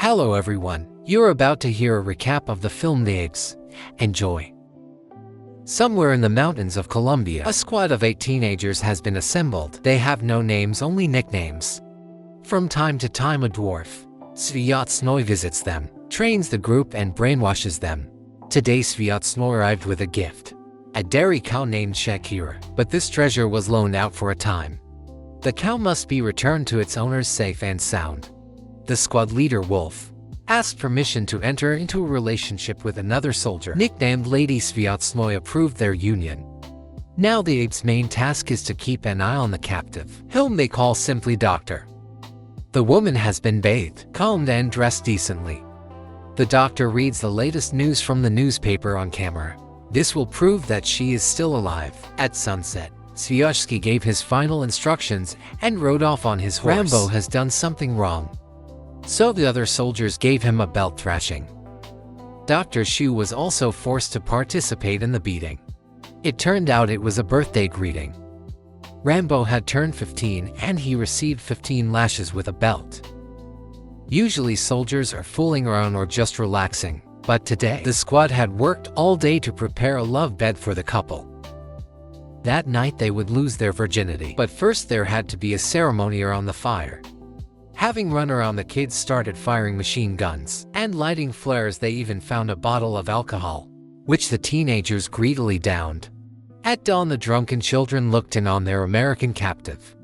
Hello everyone, you're about to hear a recap of the film The Apes. Enjoy. Somewhere in the mountains of Colombia, a squad of 8 teenagers has been assembled. They have no names, only nicknames. From time to time a dwarf, Sviatoslav, visits them, trains the group and brainwashes them. Today Sviatoslav arrived with a gift. A dairy cow named Shakira, but this treasure was loaned out for a time. The cow must be returned to its owners safe and sound. The squad leader, Wolf, asked permission to enter into a relationship with another soldier, nicknamed Lady Sviatoslav, approved their union. Now the apes' main task is to keep an eye on the captive, whom they call simply Doctor. The woman has been bathed, combed and dressed decently. The doctor reads the latest news from the newspaper on camera. This will prove that she is still alive. At sunset, Sviatoslav gave his final instructions and rode off on his horse. Rambo has done something wrong, so the other soldiers gave him a belt thrashing. Dr. Shu was also forced to participate in the beating. It turned out it was a birthday greeting. Rambo had turned 15 and he received 15 lashes with a belt. Usually soldiers are fooling around or just relaxing, but today the squad had worked all day to prepare a love bed for the couple. That night they would lose their virginity, but first there had to be a ceremony around the fire. Having run around, the kids started firing machine guns and lighting flares. They even found a bottle of alcohol, which the teenagers greedily downed. At dawn, the drunken children looked in on their American captive.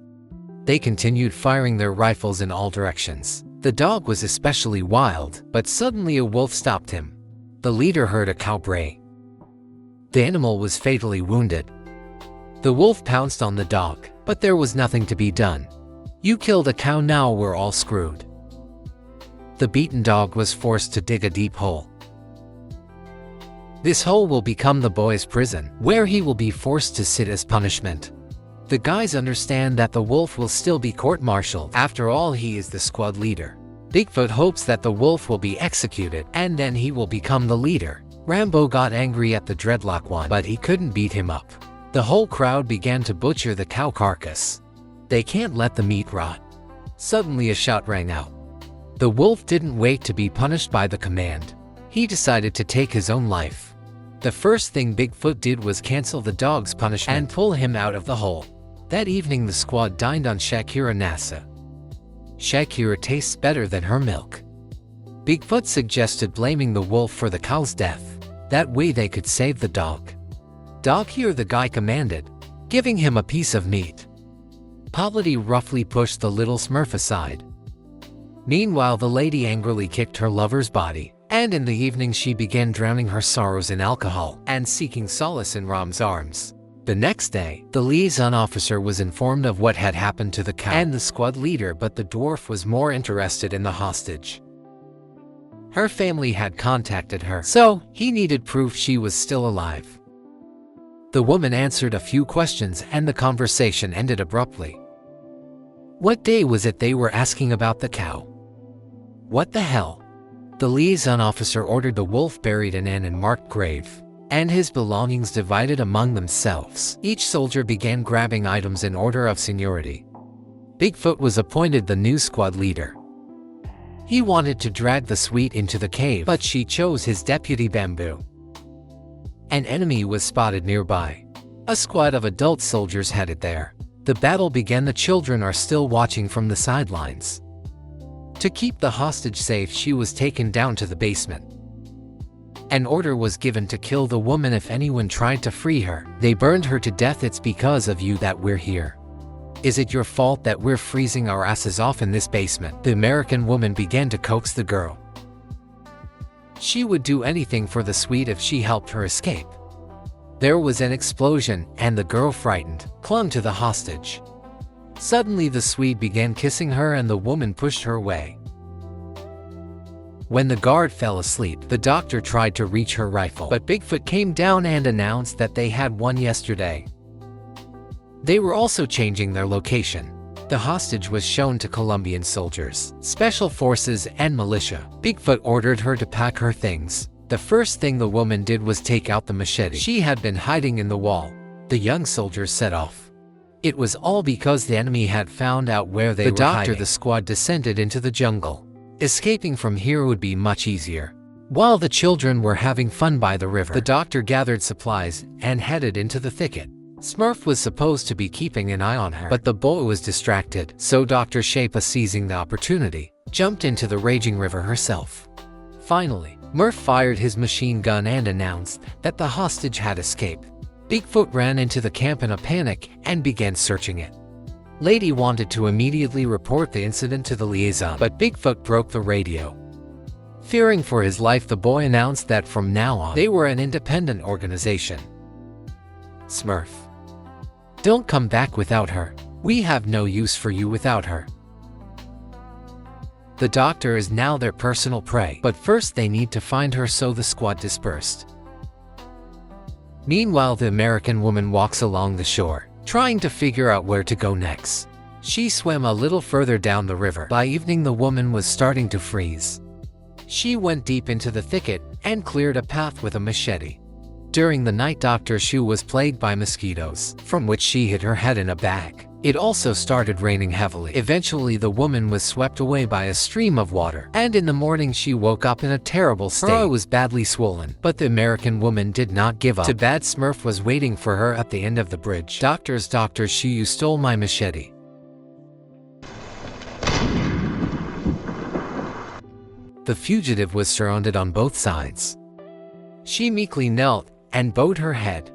They continued firing their rifles in all directions. The dog was especially wild, but suddenly a wolf stopped him. The leader heard a cow bray. The animal was fatally wounded. The wolf pounced on the dog, but there was nothing to be done. You killed a cow, now we're all screwed. The beaten dog was forced to dig a deep hole. This hole will become the boy's prison, where he will be forced to sit as punishment. The guys understand that the wolf will still be court-martialed. After all, he is the squad leader. Bigfoot hopes that the wolf will be executed, and then he will become the leader. Rambo got angry at the dreadlock one, but he couldn't beat him up. The whole crowd began to butcher the cow carcass. They can't let the meat rot. Suddenly a shout rang out. The wolf didn't wait to be punished by the command. He decided to take his own life. The first thing Bigfoot did was cancel the dog's punishment and pull him out of the hole. That evening the squad dined on Shakira Nasa. Shakira tastes better than her milk. Bigfoot suggested blaming the wolf for the cow's death. That way they could save the dog. Dog here, the guy commanded, giving him a piece of meat. Polity roughly pushed the little smurf aside. Meanwhile, the lady angrily kicked her lover's body, and in the evening she began drowning her sorrows in alcohol and seeking solace in Ram's arms. The next day, the liaison officer was informed of what had happened to the cow and the squad leader, but the dwarf was more interested in the hostage. Her family had contacted her, so he needed proof she was still alive. The woman answered a few questions and the conversation ended abruptly. What day was it, they were asking about the cow? What the hell? The liaison officer ordered the wolf buried in an unmarked grave, and his belongings divided among themselves. Each soldier began grabbing items in order of seniority. Bigfoot was appointed the new squad leader. He wanted to drag the sweet into the cave, but she chose his deputy Bamboo. An enemy was spotted nearby. A squad of adult soldiers headed there. The battle began. The children are still watching from the sidelines. To keep the hostage safe, she was taken down to the basement. An order was given to kill the woman if anyone tried to free her. They burned her to death. It's because of you that we're here. Is it your fault that we're freezing our asses off in this basement? The American woman began to coax the girl. She would do anything for the sweet if she helped her escape. There was an explosion, and the girl, frightened, clung to the hostage. Suddenly the Swede began kissing her and the woman pushed her away. When the guard fell asleep, the doctor tried to reach her rifle, but Bigfoot came down and announced that they had won yesterday. They were also changing their location. The hostage was shown to Colombian soldiers, special forces, and militia. Bigfoot ordered her to pack her things. The first thing the woman did was take out the machete she had been hiding in the wall. The young soldiers set off. It was all because the enemy had found out where they were hiding. The squad descended into the jungle. Escaping from here would be much easier. While the children were having fun by the river, the doctor gathered supplies and headed into the thicket. Smurf was supposed to be keeping an eye on her, but the boy was distracted, so Dr. Shapa, seizing the opportunity, jumped into the raging river herself. Finally, Murph fired his machine gun and announced that the hostage had escaped. Bigfoot ran into the camp in a panic and began searching it. Lady wanted to immediately report the incident to the liaison, but Bigfoot broke the radio. Fearing for his life, the boy announced that from now on, they were an independent organization. Smurf, don't come back without her. We have no use for you without her. The doctor is now their personal prey, but first they need to find her, so the squad dispersed. Meanwhile, the American woman walks along the shore, trying to figure out where to go next. She swam a little further down the river. By evening, the woman was starting to freeze. She went deep into the thicket and cleared a path with a machete. During the night, Dr. Shu was plagued by mosquitoes, from which she hid her head in a bag. It also started raining heavily. Eventually, the woman was swept away by a stream of water, and in the morning she woke up in a terrible state. Her eye was badly swollen, but the American woman did not give up. Too bad Smurf was waiting for her at the end of the bridge. Dr. Shu, you stole my machete. The fugitive was surrounded on both sides. She meekly knelt and bowed her head.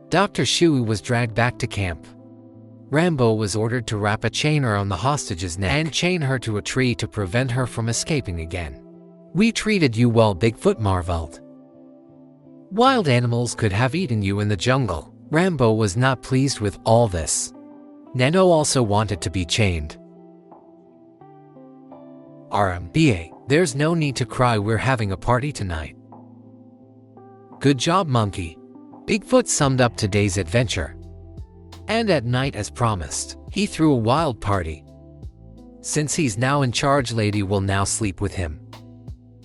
Dr. Shui was dragged back to camp. Rambo was ordered to wrap a chain around the hostage's neck and chain her to a tree to prevent her from escaping again. We treated you well, Bigfoot marveled. Wild animals could have eaten you in the jungle. Rambo was not pleased with all this. Neno also wanted to be chained. RMBA, there's no need to cry, we're having a party tonight. Good job, monkey. Bigfoot summed up today's adventure. And at night, as promised, he threw a wild party. Since he's now in charge, Lady will now sleep with him.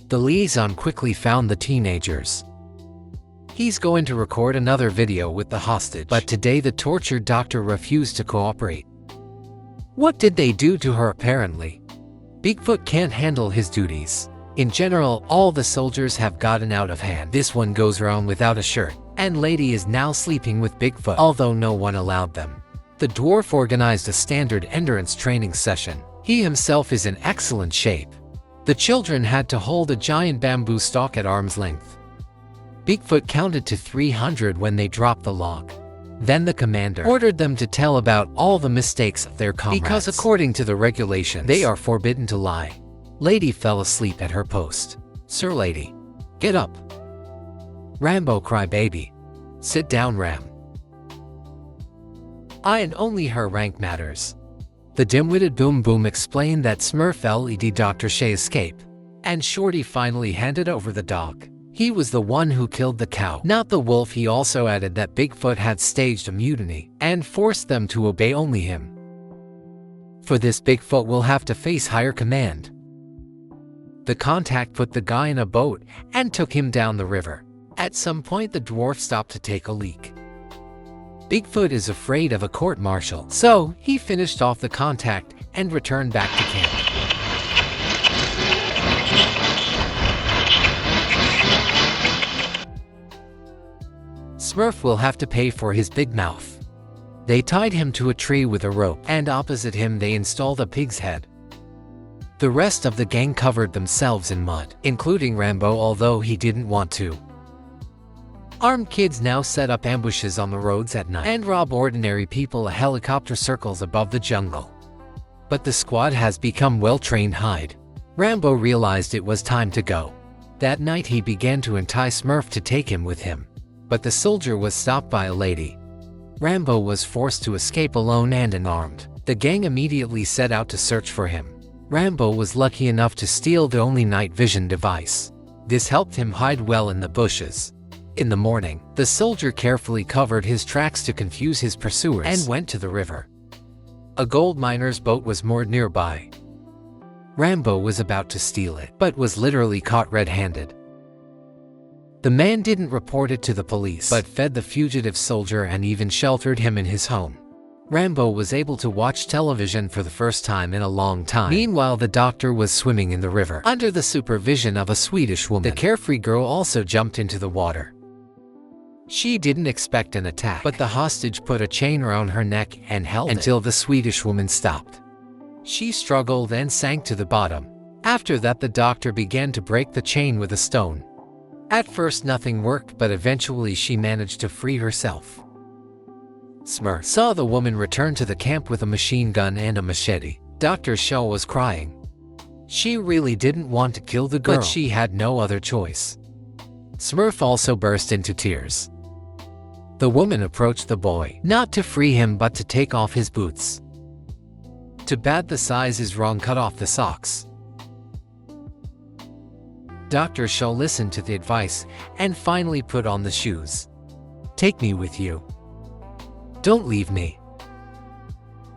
The liaison quickly found the teenagers. He's going to record another video with the hostage, but today the tortured doctor refused to cooperate. What did they do to her? Apparently, Bigfoot can't handle his duties. In general, all the soldiers have gotten out of hand. This one goes around without a shirt, and Lady is now sleeping with Bigfoot, although no one allowed them. The dwarf organized a standard endurance training session. He himself is in excellent shape. The children had to hold a giant bamboo stalk at arm's length. Bigfoot counted to 300 when they dropped the log. Then the commander ordered them to tell about all the mistakes of their comrades, because according to the regulations, they are forbidden to lie. Lady fell asleep at her post. Sir Lady, get up. Rambo, cry baby. Sit down, Ram. I and only her rank matters. The dim-witted Boom Boom explained that Smurf led Dr. Shea escape, and Shorty finally handed over the dog. He was the one who killed the cow, not the wolf. He also added that Bigfoot had staged a mutiny and forced them to obey only him. For this, Bigfoot will have to face higher command. The contact put the guy in a boat and took him down the river. At some point, the dwarf stopped to take a leak. Bigfoot is afraid of a court-martial, so he finished off the contact and returned back to camp. Smurf will have to pay for his big mouth. They tied him to a tree with a rope, and opposite him they installed a pig's head. The rest of the gang covered themselves in mud, including Rambo, although he didn't want to. Armed kids now set up ambushes on the roads at night and rob ordinary people. A helicopter circles above the jungle. But the squad has become well-trained. Rambo realized it was time to go. That night he began to entice Smurf to take him with him. But the soldier was stopped by a lady. Rambo was forced to escape alone and unarmed. The gang immediately set out to search for him. Rambo was lucky enough to steal the only night vision device. This helped him hide well in the bushes. In the morning, the soldier carefully covered his tracks to confuse his pursuers and went to the river. A gold miner's boat was moored nearby. Rambo was about to steal it, but was literally caught red-handed. The man didn't report it to the police, but fed the fugitive soldier and even sheltered him in his home. Rambo was able to watch television for the first time in a long time. Meanwhile, the doctor was swimming in the river under the supervision of a Swedish woman. The carefree girl also jumped into the water. She didn't expect an attack, but the hostage put a chain around her neck and held it until the Swedish woman stopped. She struggled and sank to the bottom. After that, the doctor began to break the chain with a stone. At first nothing worked, but eventually she managed to free herself. Smr saw the woman return to the camp with a machine gun and a machete. Dr. Shaw was crying. She really didn't want to kill the girl, but she had no other choice. Smurf also burst into tears. The woman approached the boy, not to free him but to take off his boots. Too bad the size is wrong, cut off the socks. Dr. Shaw listened to the advice and finally put on the shoes. Take me with you. Don't leave me.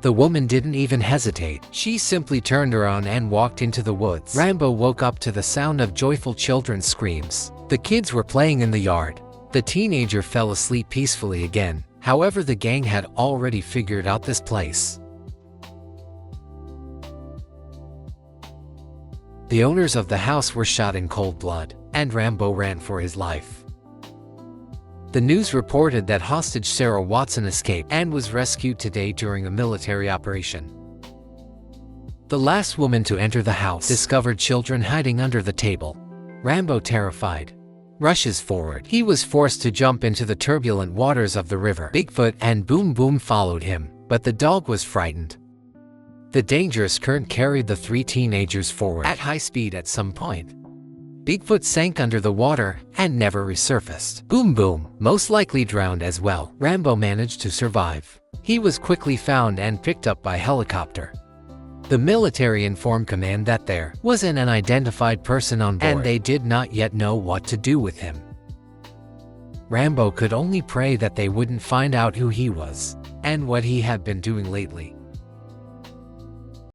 The woman didn't even hesitate. She simply turned around and walked into the woods. Rambo woke up to the sound of joyful children's screams. The kids were playing in the yard. The teenager fell asleep peacefully again. However, the gang had already figured out this place. The owners of the house were shot in cold blood, and Rambo ran for his life. The news reported that hostage Sarah Watson escaped and was rescued today during a military operation. The last woman to enter the house discovered children hiding under the table. Rambo, terrified, rushes forward. He was forced to jump into the turbulent waters of the river. Bigfoot and Boom Boom followed him, but the dog was frightened. The dangerous current carried the three teenagers forward at high speed. At some point, Bigfoot sank under the water and never resurfaced. Boom Boom most likely drowned as well. Rambo managed to survive. He was quickly found and picked up by helicopter. The military informed command that there was an unidentified person on board, and they did not yet know what to do with him. Rambo could only pray that they wouldn't find out who he was and what he had been doing lately.